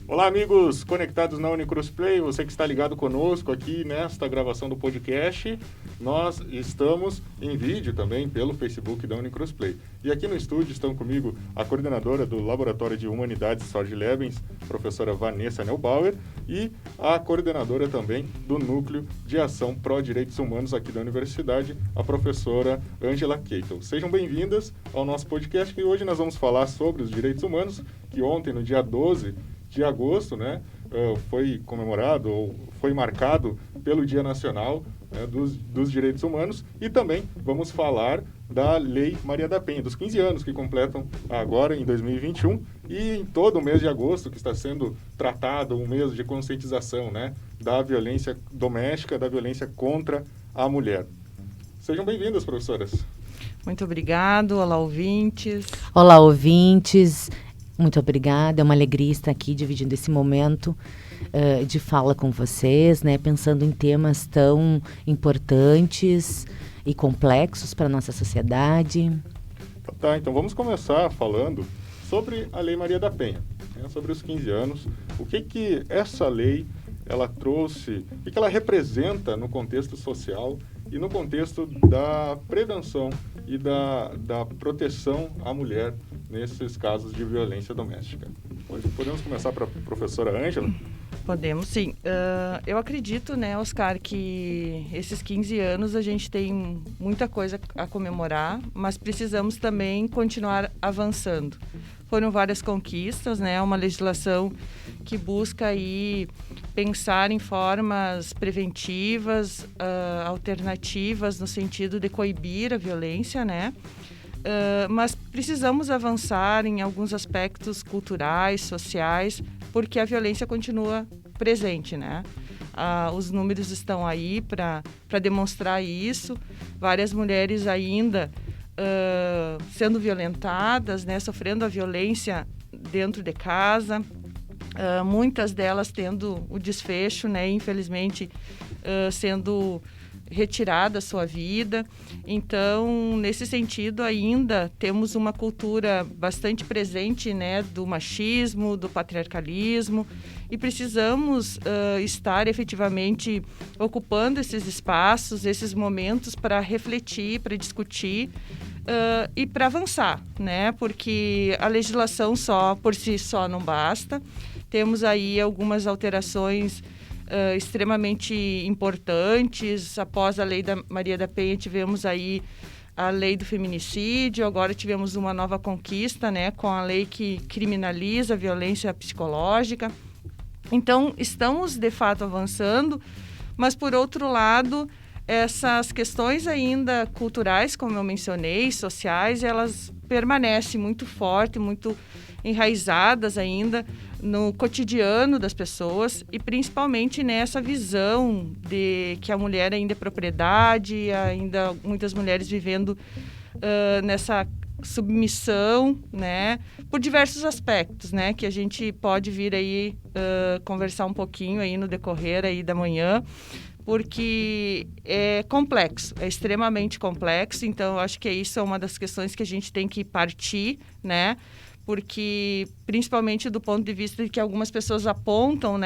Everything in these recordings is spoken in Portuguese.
Olá, amigos conectados na Unicruz Play, você que está ligado conosco aqui nesta gravação do podcast. Nós estamos em vídeo também pelo Facebook da Unicruz Play. E aqui no estúdio estão comigo a coordenadora do Laboratório de Humanidades Sorge Lebens, professora Vanessa Neubauer, e a coordenadora também do Núcleo de Ação Pró-Direitos Humanos aqui da Universidade, a professora Ângela Keitel. Sejam bem-vindas ao nosso podcast, que hoje nós vamos falar sobre os direitos humanos, que ontem, no dia 12 de agosto, foi comemorado ou foi marcado pelo Dia Nacional dos Direitos Humanos, e também vamos falar da Lei Maria da Penha, dos 15 anos que completam agora em 2021 e em todo o mês de agosto que está sendo tratado um mês de conscientização, da violência doméstica, da violência contra a mulher. Sejam bem-vindas, professoras. Muito obrigado. Olá, ouvintes. Olá, ouvintes. Muito obrigada, é uma alegria estar aqui dividindo esse momento de fala com vocês, pensando em temas tão importantes e complexos para a nossa sociedade. Tá, então vamos começar falando sobre a Lei Maria da Penha, sobre os 15 anos, o que essa lei ela trouxe, o que ela representa no contexto social e no contexto da prevenção e da proteção à mulher nesses casos de violência doméstica. Podemos começar para a professora Ângela? Podemos, sim. Eu acredito, Oscar, que esses 15 anos a gente tem muita coisa a comemorar, mas precisamos também continuar avançando. Foram várias conquistas, uma legislação que busca aí pensar em formas preventivas, alternativas no sentido de coibir a violência, mas precisamos avançar em alguns aspectos culturais, sociais, porque a violência continua presente, os números estão aí para demonstrar isso. Várias mulheres ainda sendo violentadas, sofrendo a violência dentro de casa, muitas delas tendo o desfecho, infelizmente, sendo retirada a sua vida. Então, nesse sentido, ainda temos uma cultura bastante presente, do machismo, do patriarcalismo, e precisamos estar efetivamente ocupando esses espaços, esses momentos para refletir, para discutir e para avançar, porque a legislação por si só não basta. Temos aí algumas alterações extremamente importantes. Após a Lei da Maria da Penha, tivemos aí a Lei do Feminicídio. Agora tivemos uma nova conquista, com a lei que criminaliza a violência psicológica. Então, estamos, de fato, avançando, mas, por outro lado, essas questões ainda culturais, como eu mencionei, sociais, elas permanecem muito fortes, muito enraizadas ainda no cotidiano das pessoas, e principalmente nessa visão de que a mulher ainda é propriedade, ainda muitas mulheres vivendo nessa submissão, por diversos aspectos, que a gente pode vir aí conversar um pouquinho aí no decorrer aí da manhã, porque é complexo, é extremamente complexo. Então, eu acho que isso é uma das questões que a gente tem que partir, porque, principalmente do ponto de vista de que algumas pessoas apontam,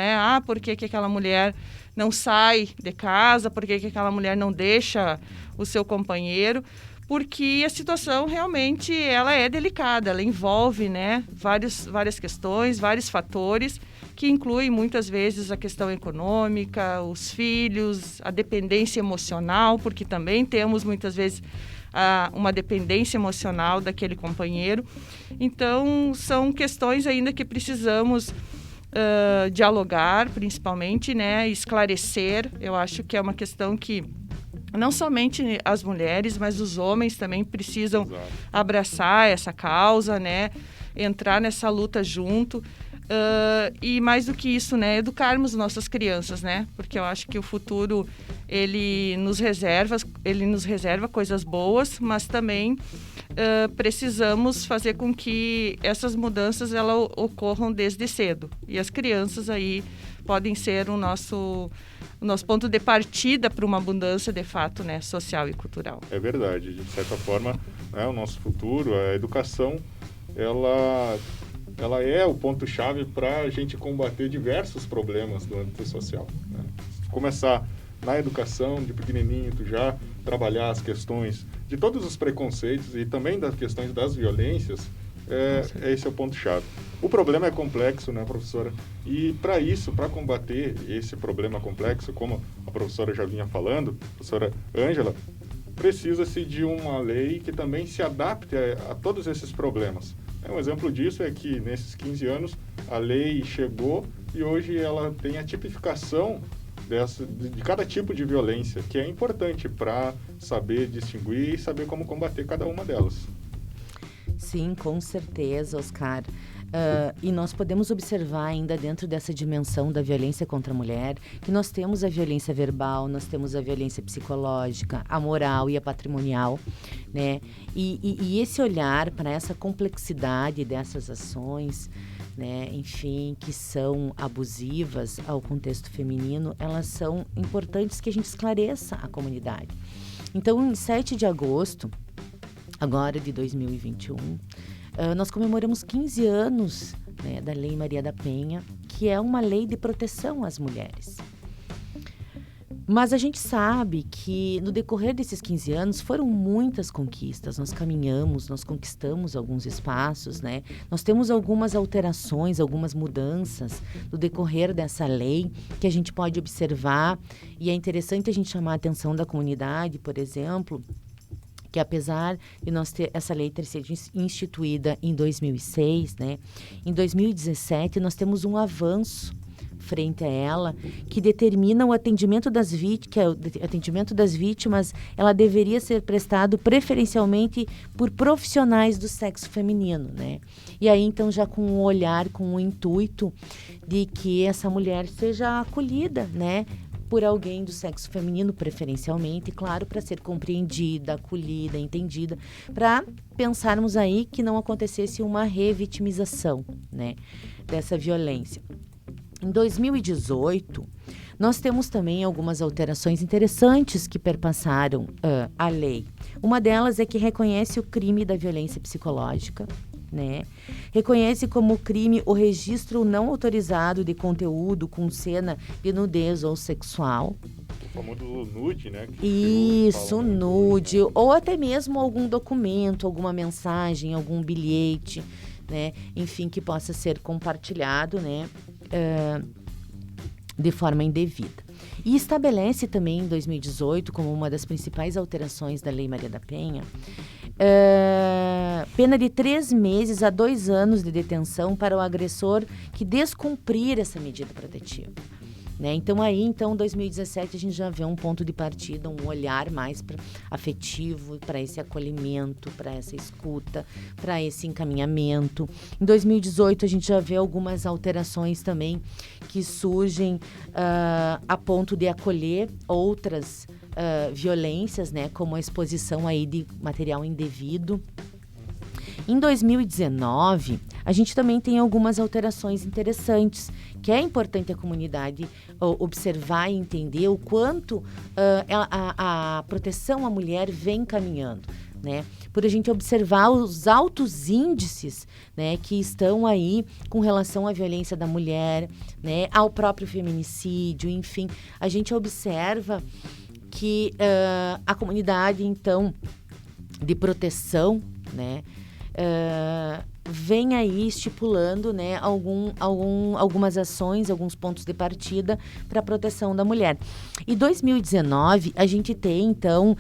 por que aquela mulher não sai de casa, por que aquela mulher não deixa o seu companheiro, porque a situação realmente ela é delicada, ela envolve, várias questões, vários fatores, que incluem muitas vezes a questão econômica, os filhos, a dependência emocional, porque também temos muitas vezes uma dependência emocional daquele companheiro. Então, são questões ainda que precisamos dialogar, principalmente, esclarecer. Eu acho que é uma questão que não somente as mulheres, mas os homens também precisam abraçar essa causa, entrar nessa luta junto. E mais do que isso, educarmos nossas crianças, porque eu acho que o futuro ele nos reserva coisas boas, mas também precisamos fazer com que essas mudanças elas ocorram desde cedo, e as crianças aí podem ser o nosso ponto de partida para uma mudança, de fato, né, social e cultural. É verdade. De certa forma, né, o nosso futuro, a educação, ela é o ponto-chave para a gente combater diversos problemas do âmbito social, né? Começar na educação, de pequenininho, tu já trabalhar as questões de todos os preconceitos e também das questões das violências, esse é o ponto-chave. O problema é complexo, né, professora? E para isso, para combater esse problema complexo, como a professora já vinha falando, professora Ângela, precisa-se de uma lei que também se adapte a todos esses problemas. Um exemplo disso é que, nesses 15 anos, a lei chegou e hoje ela tem a tipificação de cada tipo de violência, que é importante para saber distinguir e saber como combater cada uma delas. Sim, com certeza, Oscar. E nós podemos observar ainda dentro dessa dimensão da violência contra a mulher, que nós temos a violência verbal, nós temos a violência psicológica, a moral e a patrimonial, né? E esse olhar para essa complexidade dessas ações, né, enfim, que são abusivas ao contexto feminino, elas são importantes que a gente esclareça a comunidade. Então, em 7 de agosto, agora de 2021, nós comemoramos 15 anos, né, da Lei Maria da Penha, que é uma lei de proteção às mulheres. Mas a gente sabe que no decorrer desses 15 anos foram muitas conquistas, nós caminhamos, nós conquistamos alguns espaços, né? Nós temos algumas alterações, algumas mudanças no decorrer dessa lei que a gente pode observar, e é interessante a gente chamar a atenção da comunidade, por exemplo, que apesar de nós ter essa lei ter sido instituída em 2006, né? Em 2017 nós temos um avanço frente a ela, que determina o atendimento das vítimas, ela deveria ser prestado preferencialmente por profissionais do sexo feminino, né? E aí, então, já com um olhar, com o intuito de que essa mulher seja acolhida, né, por alguém do sexo feminino, preferencialmente, claro, para ser compreendida, acolhida, entendida, para pensarmos aí que não acontecesse uma revitimização, né, dessa violência. Em 2018, nós temos também algumas alterações interessantes que perpassaram a lei. Uma delas é que reconhece o crime da violência psicológica, né? Reconhece como crime o registro não autorizado de conteúdo com cena de nudez ou sexual. O famoso nude, né? Isso, nude. Ou até mesmo algum documento, alguma mensagem, algum bilhete, né? Enfim, que possa ser compartilhado, né? De forma indevida. E estabelece também em 2018, como uma das principais alterações da Lei Maria da Penha, pena de 3 meses a 2 anos de detenção para o agressor que descumprir essa medida protetiva. Né? Então, aí, em 2017, a gente já vê um ponto de partida, um olhar mais afetivo para esse acolhimento, para essa escuta, para esse encaminhamento. Em 2018, a gente já vê algumas alterações também que surgem a ponto de acolher outras violências, né? Como a exposição aí de material indevido. Em 2019, a gente também tem algumas alterações interessantes, que é importante a comunidade observar e entender o quanto a proteção à mulher vem caminhando, né? Por a gente observar os altos índices, né, que estão aí com relação à violência da mulher, né, ao próprio feminicídio, enfim. A gente observa que a comunidade, então, de proteção, né, vem aí estipulando, né, algumas ações, alguns pontos de partida para a proteção da mulher. Em 2019, a gente tem, então,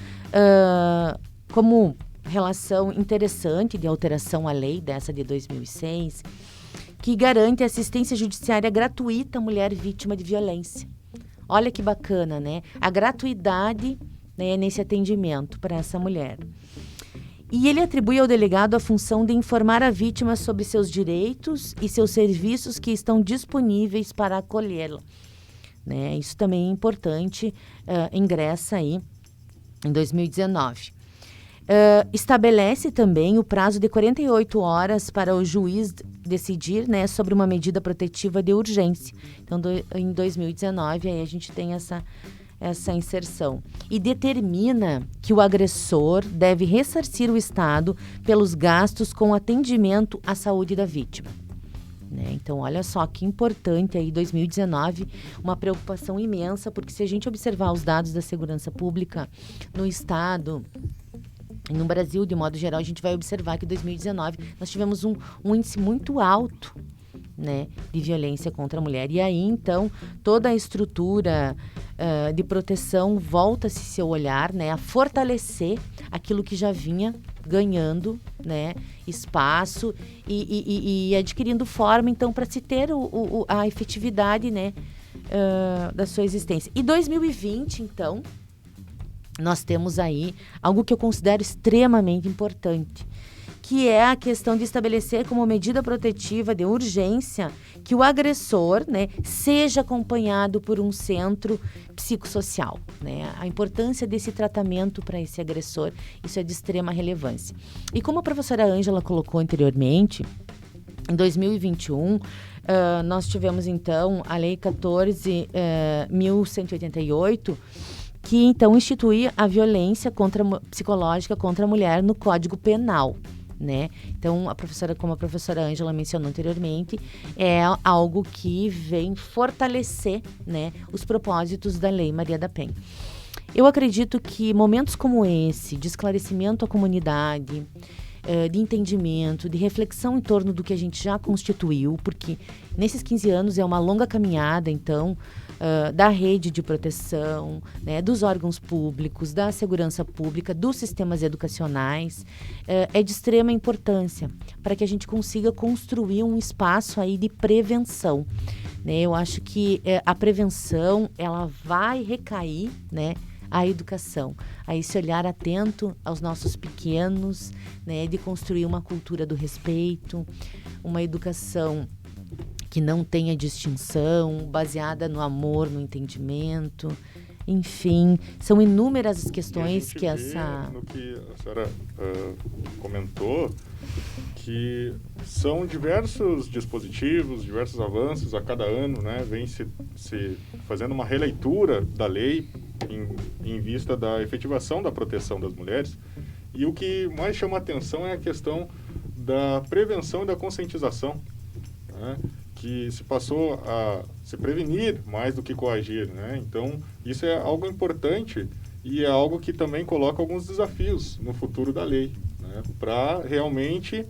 como relação interessante de alteração à lei dessa de 2006, que garante assistência judiciária gratuita à mulher vítima de violência. Olha que bacana, né? A gratuidade, né, nesse atendimento para essa mulher. E ele atribui ao delegado a função de informar a vítima sobre seus direitos e seus serviços que estão disponíveis para acolhê-la. Né? Isso também é importante, ingressa aí em 2019. Estabelece também o prazo de 48 horas para o juiz decidir, né, sobre uma medida protetiva de urgência. Então, em 2019, aí a gente tem essa inserção. E determina que o agressor deve ressarcir o Estado pelos gastos com atendimento à saúde da vítima. Né? Então, olha só que importante aí, 2019, uma preocupação imensa, porque se a gente observar os dados da segurança pública no Estado, no Brasil, de modo geral, a gente vai observar que em 2019 nós tivemos um índice muito alto, né, de violência contra a mulher. E aí, então, toda a estrutura de proteção volta-se seu olhar, né, a fortalecer aquilo que já vinha ganhando, né, espaço e adquirindo forma, então, para se ter a efetividade, né, da sua existência. E 2020, então, nós temos aí algo que eu considero extremamente importante, que é a questão de estabelecer como medida protetiva de urgência que o agressor, né, seja acompanhado por um centro psicossocial, né? A importância desse tratamento para esse agressor, isso é de extrema relevância. E como a professora Ângela colocou anteriormente, em 2021, nós tivemos, então, a Lei 14.188, que então instituía a violência psicológica contra a mulher no Código Penal, né? Então, como a professora Ângela mencionou anteriormente, é algo que vem fortalecer, né, os propósitos da Lei Maria da Penha. Eu acredito que momentos como esse, de esclarecimento à comunidade, de entendimento, de reflexão em torno do que a gente já constituiu, porque nesses 15 anos é uma longa caminhada, então, da rede de proteção, né, dos órgãos públicos, da segurança pública, dos sistemas educacionais, é de extrema importância para que a gente consiga construir um espaço aí de prevenção, né? Eu acho que a prevenção, ela vai recair, né, a educação, a esse olhar atento aos nossos pequenos, né, de construir uma cultura do respeito, uma educação que não tenha distinção, baseada no amor, no entendimento, enfim, são inúmeras as questões que essa... No que a senhora comentou, que são diversos dispositivos, diversos avanços a cada ano, né, vem se fazendo uma releitura da lei em vista da efetivação da proteção das mulheres, e o que mais chama a atenção é a questão da prevenção e da conscientização, né, que se passou a se prevenir mais do que coagir, né? Então, isso é algo importante e é algo que também coloca alguns desafios no futuro da lei, né? Para realmente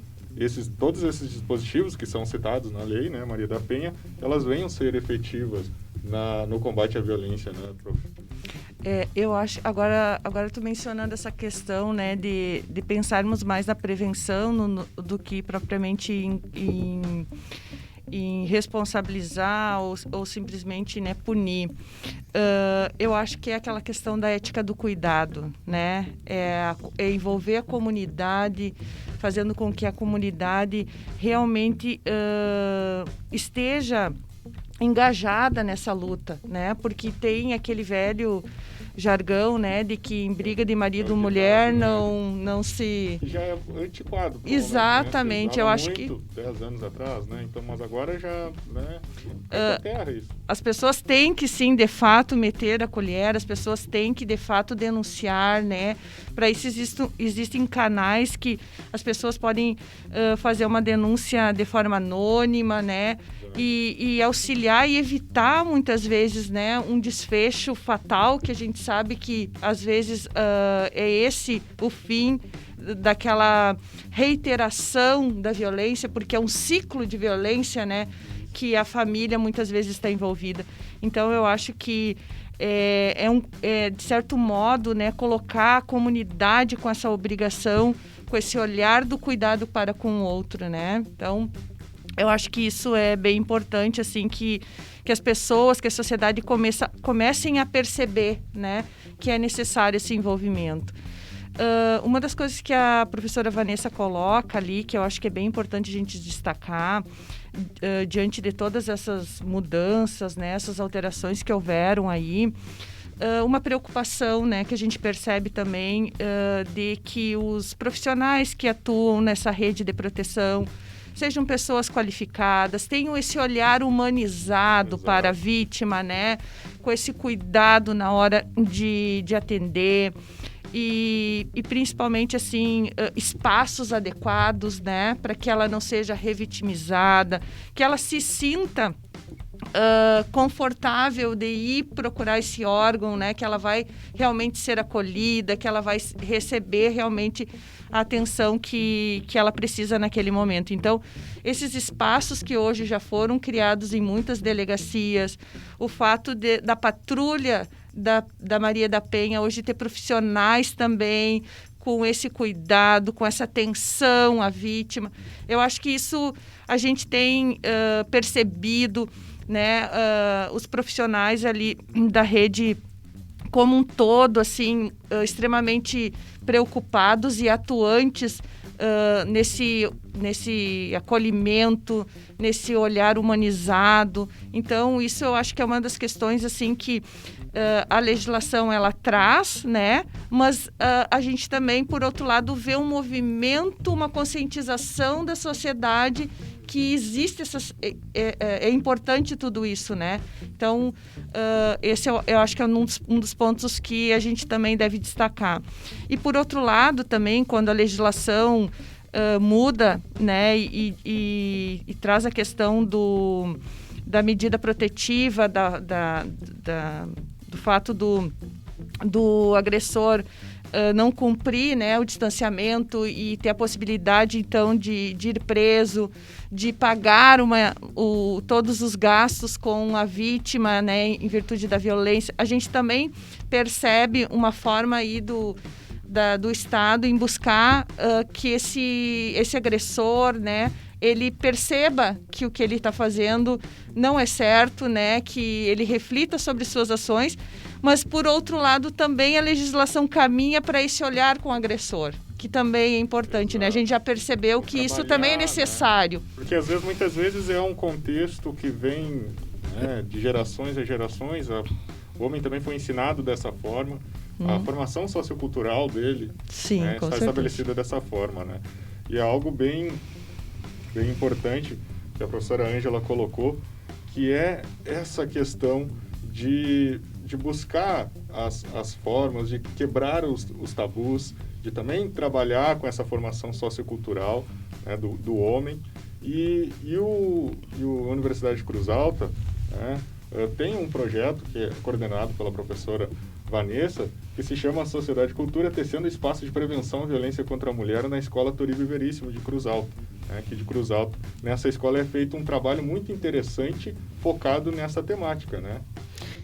todos esses dispositivos que são citados na lei, né, Maria da Penha, elas venham ser efetivas no combate à violência, né, prof? Eu acho, agora tu mencionando essa questão, né, de pensarmos mais na prevenção do que propriamente em responsabilizar ou simplesmente, né, punir. Eu acho que é aquela questão da ética do cuidado, né? É envolver a comunidade, fazendo com que a comunidade realmente esteja engajada nessa luta, né? Porque tem aquele velho jargão, né, de que em briga de marido e mulher não se... Já é antiquado. Exatamente, eu acho que... 10 anos atrás, né, então, mas agora já, né, terra isso. As pessoas têm que, sim, de fato, meter a colher, as pessoas têm que, de fato, denunciar, né, para isso existem canais que as pessoas podem fazer uma denúncia de forma anônima, né, e auxiliar e evitar, muitas vezes, né, um desfecho fatal, que a gente sabe que, às vezes, é esse o fim daquela reiteração da violência, porque é um ciclo de violência, né, que a família muitas vezes está envolvida. Então, eu acho que de certo modo, né, colocar a comunidade com essa obrigação, com esse olhar do cuidado para com o outro, né? Então, eu acho que isso é bem importante, assim, que as pessoas, que a sociedade comecem a perceber, né, que é necessário esse envolvimento. Uma das coisas que a professora Vanessa coloca ali, que eu acho que é bem importante a gente destacar, diante de todas essas mudanças, né, essas alterações que houveram aí, uma preocupação, né, que a gente percebe também de que os profissionais que atuam nessa rede de proteção sejam pessoas qualificadas, tenham esse olhar humanizado para a vítima, né, com esse cuidado na hora de atender e principalmente assim espaços adequados, né, para que ela não seja revitimizada, que ela se sinta confortável de ir procurar esse órgão, né, que ela vai realmente ser acolhida, que ela vai receber realmente a atenção que ela precisa naquele momento. Então, esses espaços que hoje já foram criados em muitas delegacias, o fato da patrulha da Maria da Penha hoje ter profissionais também com esse cuidado, com essa atenção à vítima, eu acho que isso a gente tem percebido, né, os profissionais ali da rede como um todo, assim, extremamente preocupados e atuantes nesse acolhimento, nesse olhar humanizado. Então, isso eu acho que é uma das questões assim que a legislação ela traz, né? Mas a gente também, por outro lado, vê um movimento, uma conscientização da sociedade que existe é importante tudo isso, né? Então, esse eu acho que é um dos pontos que a gente também deve destacar. E, por outro lado, também, quando a legislação muda, né, e traz a questão da medida protetiva, do fato do agressor não cumprir, né, o distanciamento e ter a possibilidade, então, de ir preso, de pagar todos os gastos com a vítima, né, em virtude da violência. A gente também percebe uma forma aí do Estado em buscar que esse agressor, né, ele perceba que o que ele está fazendo não é certo, né, que ele reflita sobre suas ações, mas, por outro lado, também a legislação caminha para esse olhar com o agressor, que também é importante, né? A gente já percebeu que isso também é necessário. Né? Porque, muitas vezes, é um contexto que vem, né, de gerações a gerações. O homem também foi ensinado dessa forma. A formação sociocultural dele, né, está estabelecida dessa forma, né? E é algo bem importante que a professora Ângela colocou, que é essa questão de buscar as formas, de quebrar os tabus, de também trabalhar com essa formação sociocultural, né, do homem. E a Universidade de Cruz Alta, né, tem um projeto que é coordenado pela professora Vanessa, que se chama Sociedade e Cultura, tecendo espaço de prevenção à violência contra a mulher na Escola Toribio Veríssimo de Cruz Alta. Aqui de Cruz Alta. Nessa escola é feito um trabalho muito interessante focado nessa temática, né?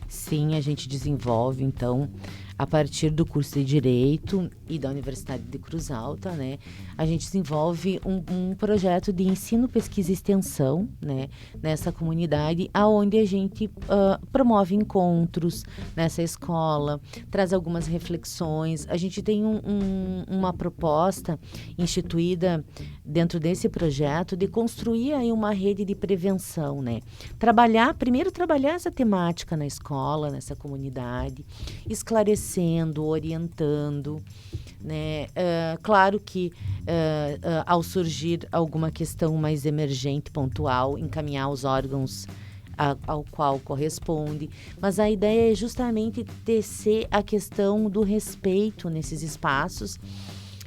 Sim, a gente desenvolve, então, a partir do curso de Direito e da Universidade de Cruz Alta, né, a gente desenvolve um projeto de ensino, pesquisa e extensão, né, nessa comunidade, aonde a gente promove encontros nessa escola, traz algumas reflexões. A gente tem uma proposta instituída dentro desse projeto de construir aí uma rede de prevenção, né, primeiro trabalhar essa temática na escola, nessa comunidade, esclarecendo, orientando, né? Claro que ao surgir alguma questão mais emergente, pontual, encaminhar os órgãos ao qual corresponde, mas a ideia é justamente tecer a questão do respeito nesses espaços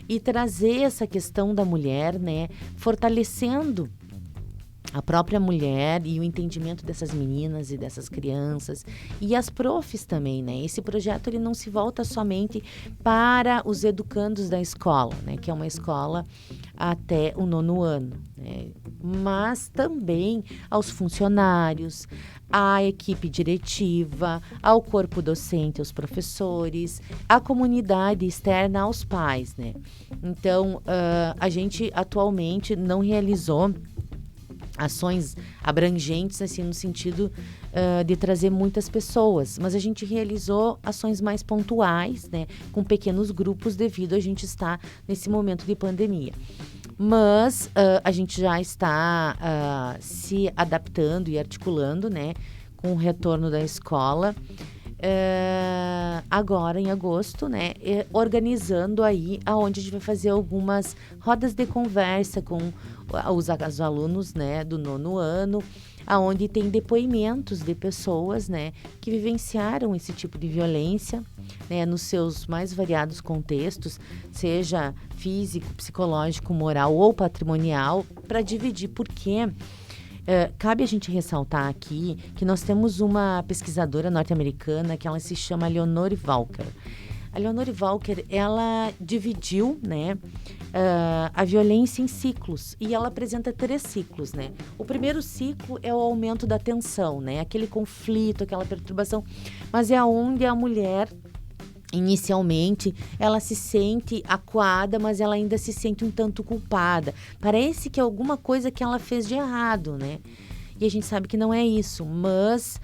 e trazer essa questão da mulher, né, fortalecendo a própria mulher e o entendimento dessas meninas e dessas crianças e as profs também, né? Esse projeto ele não se volta somente para os educandos da escola, né? Que é uma escola até o 9º ano, né? Mas também aos funcionários, à equipe diretiva, ao corpo docente, aos professores, à comunidade externa, aos pais, né? Então, a gente atualmente não realizou ações abrangentes, assim, no sentido de trazer muitas pessoas, mas a gente realizou ações mais pontuais, né, com pequenos grupos, devido a gente estar nesse momento de pandemia. Mas a gente já está se adaptando e articulando, né, com o retorno da escola, agora em agosto, né, organizando aí aonde a gente vai fazer algumas rodas de conversa com os alunos, né, do 9º ano, aonde tem depoimentos de pessoas, né, que vivenciaram esse tipo de violência, né, nos seus mais variados contextos, seja físico, psicológico, moral ou patrimonial, para dividir porque cabe a gente ressaltar aqui que nós temos uma pesquisadora norte-americana que ela se chama Leonore Walker. A Leonore Walker, ela dividiu, né, a violência em ciclos e ela apresenta 3 ciclos, né? O primeiro ciclo é o aumento da tensão, né? Aquele conflito, aquela perturbação, mas é onde a mulher inicialmente, ela se sente acuada, mas ela ainda se sente um tanto culpada. Parece que é alguma coisa que ela fez de errado, né? E a gente sabe que não é isso, mas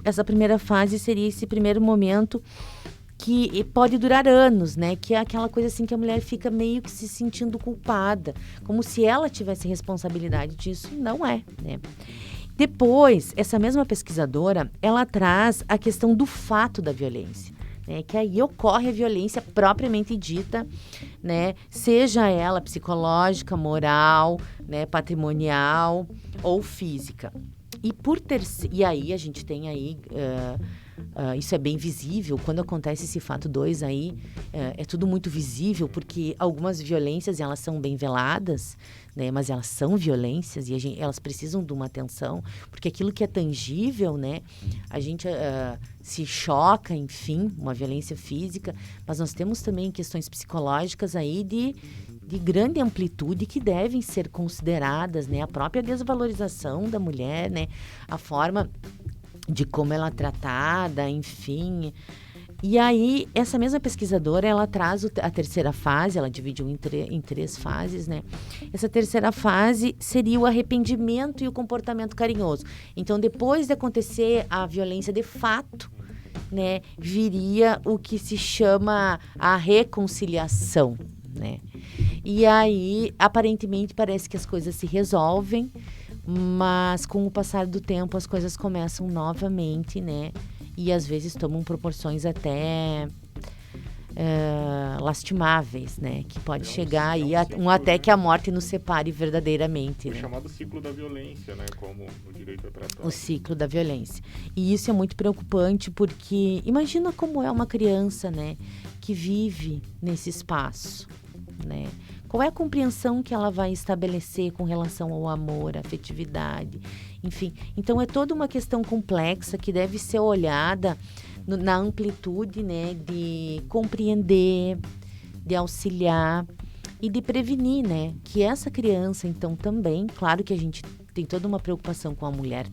essa primeira fase seria esse primeiro momento que pode durar anos, né? Que é aquela coisa assim que a mulher fica meio que se sentindo culpada, como se ela tivesse responsabilidade disso. Não é, né? Depois, essa mesma pesquisadora, ela traz a questão do fato da violência. Que aí ocorre a violência propriamente dita, né, seja ela psicológica, moral, né, patrimonial ou física. E aí a gente tem aí, isso é bem visível, quando acontece esse fato 2 aí, é tudo muito visível, porque algumas violências elas são bem veladas, né, mas elas são violências e elas precisam de uma atenção, porque aquilo que é tangível, né, a gente se choca, enfim, uma violência física, mas nós temos também questões psicológicas aí de grande amplitude que devem ser consideradas, né, a própria desvalorização da mulher, né, a forma de como ela é tratada, enfim. E aí, essa mesma pesquisadora, ela traz a terceira fase, ela dividiu em 3 fases, né? Essa terceira fase seria o arrependimento e o comportamento carinhoso. Então, depois de acontecer a violência de fato, né, viria o que se chama a reconciliação, né? E aí, aparentemente, parece que as coisas se resolvem, mas com o passar do tempo as coisas começam novamente, né? E às vezes tomam proporções até lastimáveis, né? Que pode chegar aí até, né, que a morte nos separe verdadeiramente. O né? chamado ciclo da violência, né? Como o direito é tratado. O ciclo da violência. E isso é muito preocupante porque imagina como é uma criança, né? Que vive nesse espaço, né? Qual é a compreensão que ela vai estabelecer com relação ao amor, à afetividade, enfim. Então, é toda uma questão complexa que deve ser olhada na amplitude, né, de compreender, de auxiliar e de prevenir, né, que essa criança, então, também, claro que a gente tem toda uma preocupação com a mulher,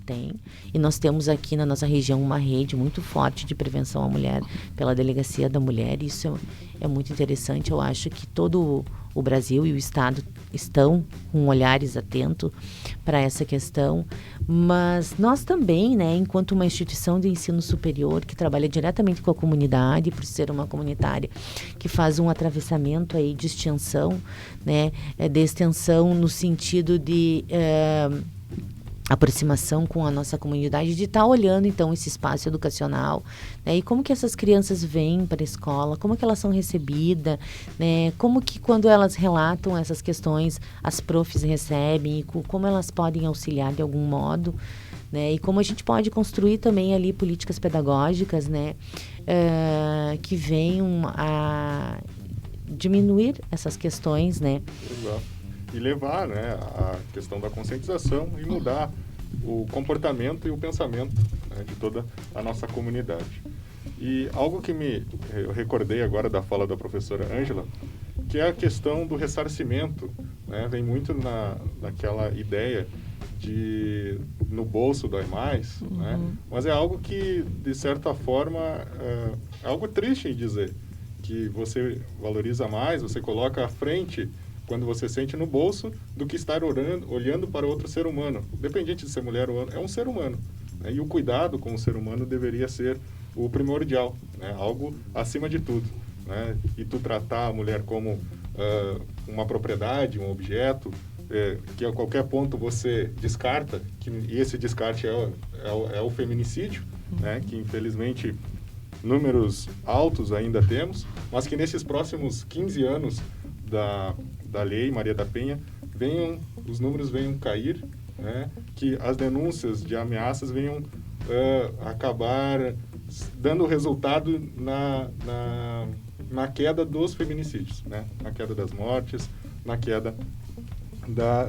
e nós temos aqui na nossa região uma rede muito forte de prevenção à mulher pela Delegacia da Mulher, isso é muito interessante. Eu acho que todo o Brasil e o Estado estão com olhares atentos para essa questão, mas nós também, né, enquanto uma instituição de ensino superior que trabalha diretamente com a comunidade, por ser uma comunitária que faz um atravessamento aí de extensão, né, de extensão no sentido de aproximação com a nossa comunidade, de estar olhando então esse espaço educacional, né, e como que essas crianças vêm para a escola, como que elas são recebidas, né, como que quando elas relatam essas questões as profs recebem e como elas podem auxiliar de algum modo, né, e como a gente pode construir também ali políticas pedagógicas, né, que venham a diminuir essas questões, né. Exato. E levar, né, a questão da conscientização e mudar o comportamento e o pensamento, né, de toda a nossa comunidade. E algo que eu recordei agora da fala da professora Ângela, que é a questão do ressarcimento, né, vem muito naquela ideia de no bolso dói mais, né, mas é algo que, de certa forma, é algo triste em dizer, que você valoriza mais, você coloca à frente quando você sente no bolso, do que estar olhando para outro ser humano. Independente de ser mulher ou homem, é um ser humano. Né? E o cuidado com o ser humano deveria ser o primordial, né? Algo acima de tudo. Né? E tu tratar a mulher como uma propriedade, um objeto, que a qualquer ponto você descarta, e esse descarte é o feminicídio, né, que infelizmente números altos ainda temos, mas que nesses próximos 15 anos da Lei Maria da Penha, os números venham cair, né, que as denúncias de ameaças venham acabar dando resultado na queda dos feminicídios, né, na queda das mortes, na queda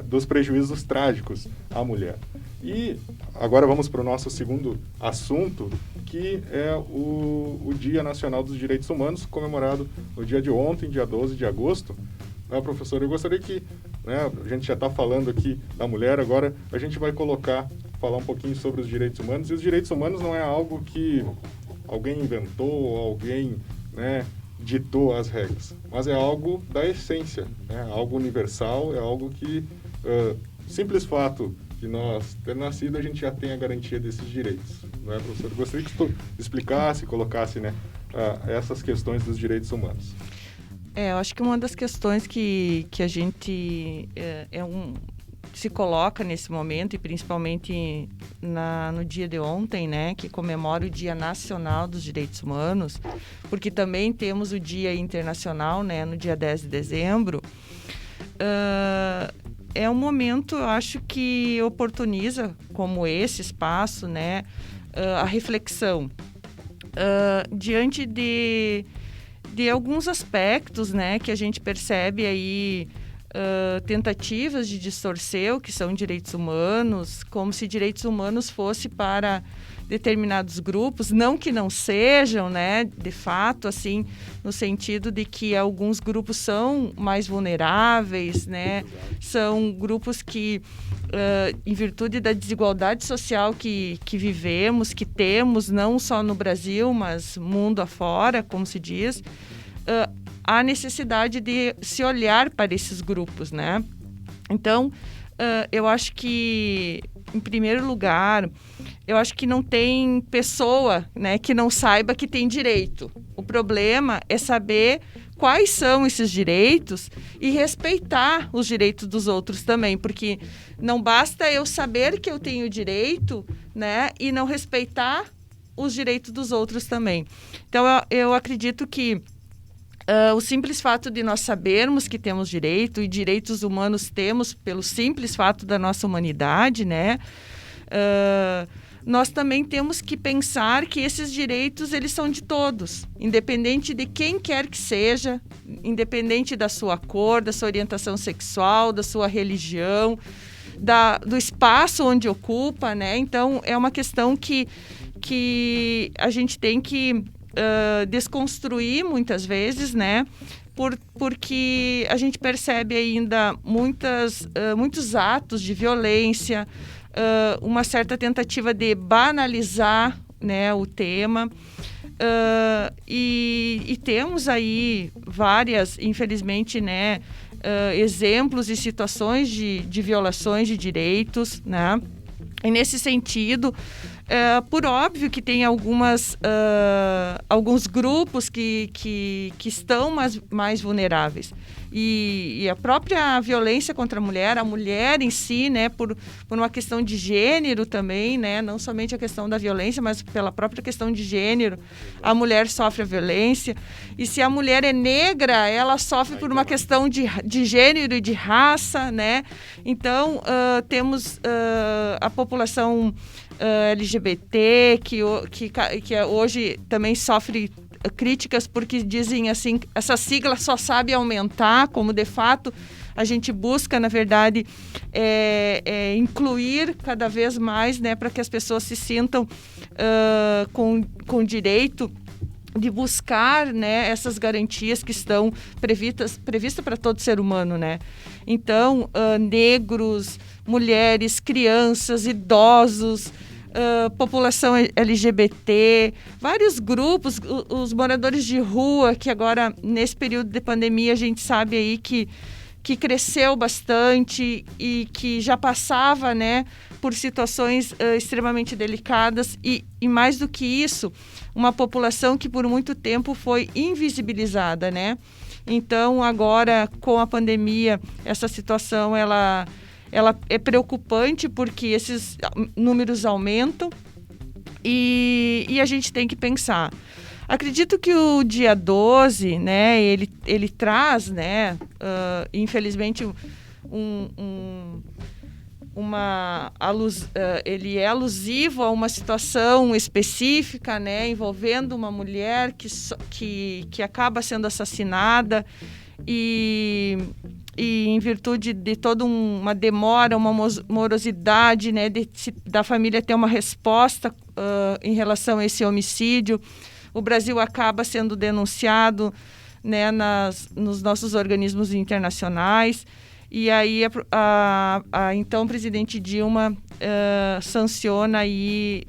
dos prejuízos trágicos à mulher. E agora vamos para o nosso segundo assunto, que é o Dia Nacional dos Direitos Humanos, comemorado no dia de ontem, dia 12 de agosto. Professor, eu gostaria que, né, a gente já está falando aqui da mulher, agora a gente vai falar um pouquinho sobre os direitos humanos. E os direitos humanos não é algo que alguém inventou, alguém, né, ditou as regras, mas é algo da essência, né? Algo universal, é algo que, simples fato de nós ter nascido, a gente já tem a garantia desses direitos, não é, professor? Eu gostaria que tu explicasse, colocasse, né, essas questões dos direitos humanos. Eu acho que uma das questões que a gente se coloca nesse momento, e principalmente no dia de ontem, né, que comemora o Dia Nacional dos Direitos Humanos, porque também temos o Dia Internacional, né, no dia 10 de dezembro, é um momento, eu acho, que oportuniza, como esse espaço, né, a reflexão diante de alguns aspectos, né, que a gente percebe aí, tentativas de distorcer o que são direitos humanos, como se direitos humanos fosse para determinados grupos, não que não sejam, né, de fato, assim, no sentido de que alguns grupos são mais vulneráveis, né, são grupos que, em virtude da desigualdade social que vivemos, que temos, não só no Brasil, mas mundo afora, como se diz, há necessidade de se olhar para esses grupos, né? Então, eu acho que, em primeiro lugar, eu acho que não tem pessoa, né, que não saiba que tem direito. O problema é saber quais são esses direitos e respeitar os direitos dos outros também, porque não basta eu saber que eu tenho direito, né, e não respeitar os direitos dos outros também. Então, eu acredito que o simples fato de nós sabermos que temos direito, e direitos humanos temos pelo simples fato da nossa humanidade, né? Nós também temos que pensar que esses direitos, eles são de todos, independente de quem quer que seja, independente da sua cor, da sua orientação sexual, da sua religião, do espaço onde ocupa, né? Então, é uma questão que a gente tem que desconstruir muitas vezes, né? Porque a gente percebe ainda muitos atos de violência, uma certa tentativa de banalizar, né, o tema. E temos aí várias, infelizmente, né, exemplos e situações de violações de direitos, né? E nesse sentido, por óbvio que tem alguns grupos que estão mais vulneráveis. E a própria violência contra a mulher em si, né, por uma questão de gênero também, né, não somente a questão da violência, mas pela própria questão de gênero, a mulher sofre a violência. E se a mulher é negra, ela sofre por uma questão de gênero e de raça, né? Então, temos a população LGBT, que hoje também sofre críticas porque dizem assim, essa sigla só sabe aumentar, como de fato a gente busca, na verdade, incluir cada vez mais, né, para que as pessoas se sintam com direito de buscar, né, essas garantias que estão previstas para todo ser humano, né? Então, negros, mulheres, crianças, idosos, população LGBT, vários grupos, os moradores de rua, que agora, nesse período de pandemia, a gente sabe aí que cresceu bastante e que já passava, né, por situações extremamente delicadas e mais do que isso, uma população que por muito tempo foi invisibilizada, né? Então, agora, com a pandemia, essa situação, ela é preocupante porque esses números aumentam. e a gente tem que pensar. Acredito que o dia 12, né, ele traz, né, infelizmente, ele é alusivo a uma situação específica, né, envolvendo uma mulher que acaba sendo assassinada e em virtude de toda uma demora, uma morosidade, né, da família ter uma resposta em relação a esse homicídio, o Brasil acaba sendo denunciado, né, nos nossos organismos internacionais. E aí a então presidente Dilma sanciona aí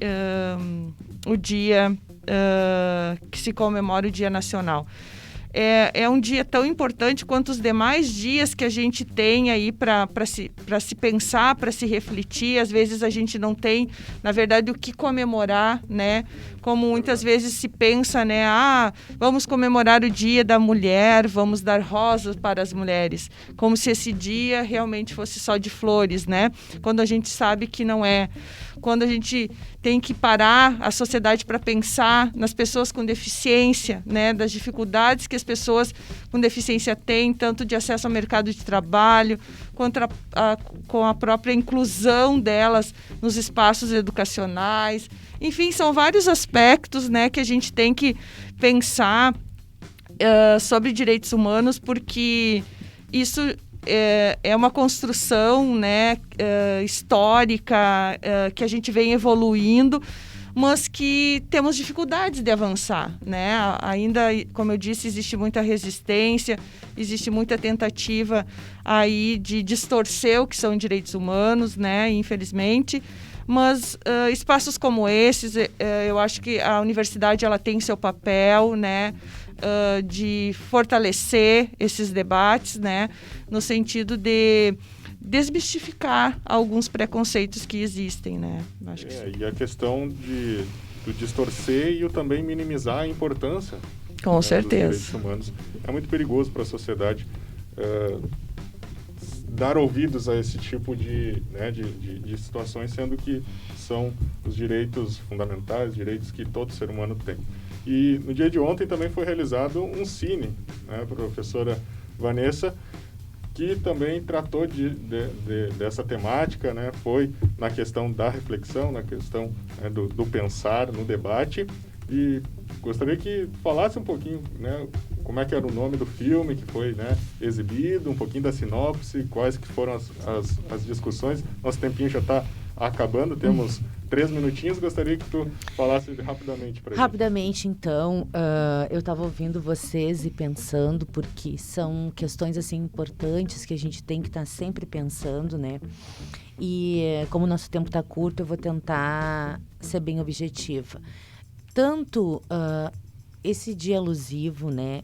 o dia que se comemora o Dia Nacional. É um dia tão importante quanto os demais dias que a gente tem aí para se pensar, para se refletir. Às vezes a gente não tem, na verdade, o que comemorar, né? Como muitas vezes se pensa, né? Vamos comemorar o Dia da Mulher, vamos dar rosas para as mulheres. Como se esse dia realmente fosse só de flores, né? Quando a gente sabe que não é. Quando a gente tem que parar a sociedade para pensar nas pessoas com deficiência, né, das dificuldades que as pessoas com deficiência têm, tanto de acesso ao mercado de trabalho, quanto com a própria inclusão delas nos espaços educacionais. Enfim, são vários aspectos, né, que a gente tem que pensar sobre direitos humanos, porque isso é uma construção, né, histórica, que a gente vem evoluindo, mas que temos dificuldades de avançar, né? Ainda, como eu disse, existe muita resistência, existe muita tentativa aí de distorcer o que são direitos humanos, né, infelizmente. Mas espaços como esses, eu acho que a universidade ela tem seu papel, né, de fortalecer esses debates, né, no sentido de desmistificar alguns preconceitos que existem, né? Acho que e a questão do distorcer e o também minimizar a importância, com certeza, dos direitos humanos. É muito perigoso para a sociedade dar ouvidos a esse tipo de situações, sendo que são os direitos fundamentais, direitos que todo ser humano tem. E no dia de ontem também foi realizado um cine, né, professora Vanessa, que também tratou dessa temática, né, foi na questão da reflexão, na questão, né, do pensar, no debate. E gostaria que falasse um pouquinho, né, como é que era o nome do filme que foi, né, exibido, um pouquinho da sinopse, quais que foram as discussões. Nosso tempinho já está acabando, temos 3 minutinhos, gostaria que tu falasse rapidamente para gente. Rapidamente, então, eu estava ouvindo vocês e pensando, porque são questões assim importantes que a gente tem que estar sempre pensando, né? E como o nosso tempo está curto, eu vou tentar ser bem objetiva. Tanto esse dia alusivo, né,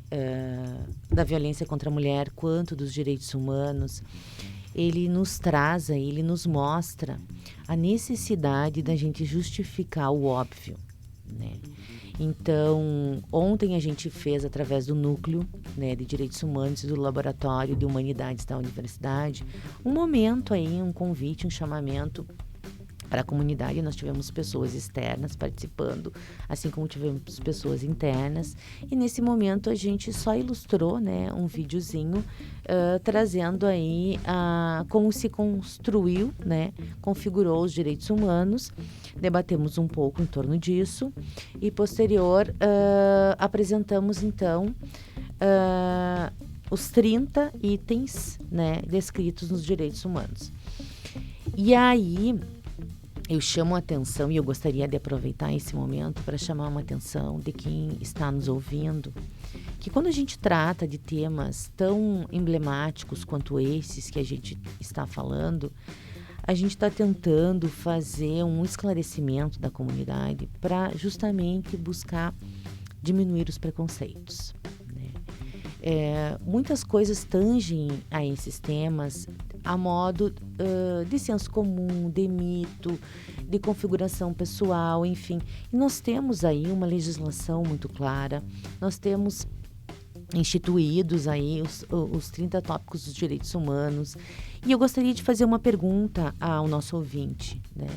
da violência contra a mulher, quanto dos direitos humanos, ele nos traz aí, ele nos mostra a necessidade da gente justificar o óbvio, né? Então, ontem a gente fez, através do Núcleo, né, de Direitos Humanos e do Laboratório de Humanidades da Universidade, um momento aí, um convite, um chamamento para a comunidade. Nós tivemos pessoas externas participando, assim como tivemos pessoas internas, e nesse momento a gente só ilustrou, né, um videozinho trazendo aí como se construiu, né, configurou os direitos humanos. Debatemos um pouco em torno disso e posterior apresentamos então os 30 itens, né, descritos nos direitos humanos. E aí eu chamo a atenção, e eu gostaria de aproveitar esse momento para chamar uma atenção de quem está nos ouvindo, que quando a gente trata de temas tão emblemáticos quanto esses que a gente está falando, a gente está tentando fazer um esclarecimento da comunidade para justamente buscar diminuir os preconceitos, né? Muitas coisas tangem a esses temas a modo de senso comum, de mito, de configuração pessoal, enfim. E nós temos aí uma legislação muito clara, nós temos instituídos aí os 30 tópicos dos direitos humanos. E eu gostaria de fazer uma pergunta ao nosso ouvinte, né?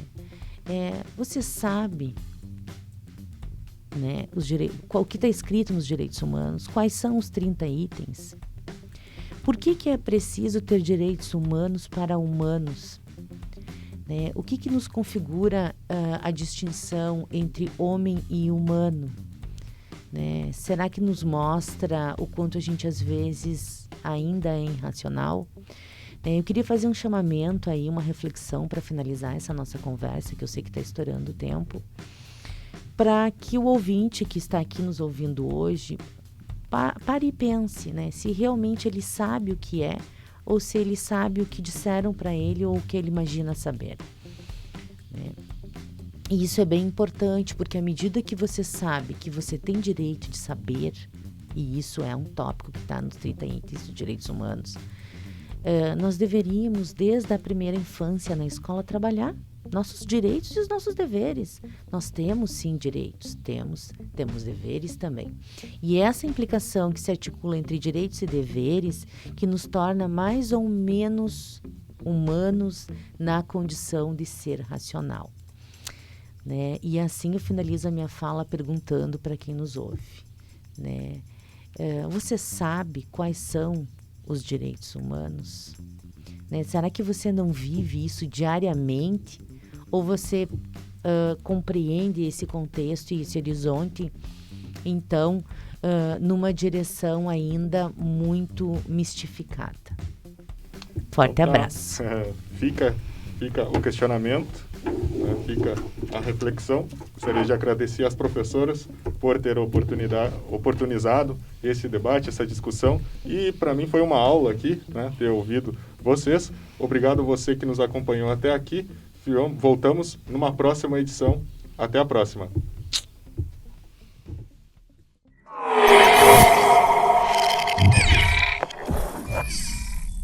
Você sabe né? O que está escrito nos direitos humanos? Quais são os 30 itens? Por que é preciso ter direitos humanos para humanos? Né? O que nos configura a distinção entre homem e humano? Né? Será que nos mostra o quanto a gente às vezes ainda é irracional? Eu queria fazer um chamamento aí, uma reflexão para finalizar essa nossa conversa, que eu sei que está estourando o tempo, para que o ouvinte que está aqui nos ouvindo hoje pare e pense, né? Se realmente ele sabe o que é, ou se ele sabe o que disseram para ele ou o que ele imagina saber. Né? E isso é bem importante, porque à medida que você sabe que você tem direito de saber, e isso é um tópico que está nos 30 itens dos direitos humanos, nós deveríamos, desde a primeira infância na escola, trabalhar nossos direitos e os nossos deveres. Nós temos, sim, direitos, temos deveres também. E essa implicação que se articula entre direitos e deveres que nos torna mais ou menos humanos na condição de ser racional. Né? E assim eu finalizo a minha fala perguntando para quem nos ouve. Né? Você sabe quais são os direitos humanos? Né? Será que você não vive isso diariamente? Ou você compreende esse contexto e esse horizonte, então, numa direção ainda muito mistificada? Forte abraço. Fica o questionamento, fica a reflexão. Gostaria de agradecer às professoras por ter oportunizado esse debate, essa discussão. E para mim foi uma aula aqui, né, ter ouvido vocês. Obrigado você que nos acompanhou até aqui. Voltamos numa próxima edição. Até a próxima.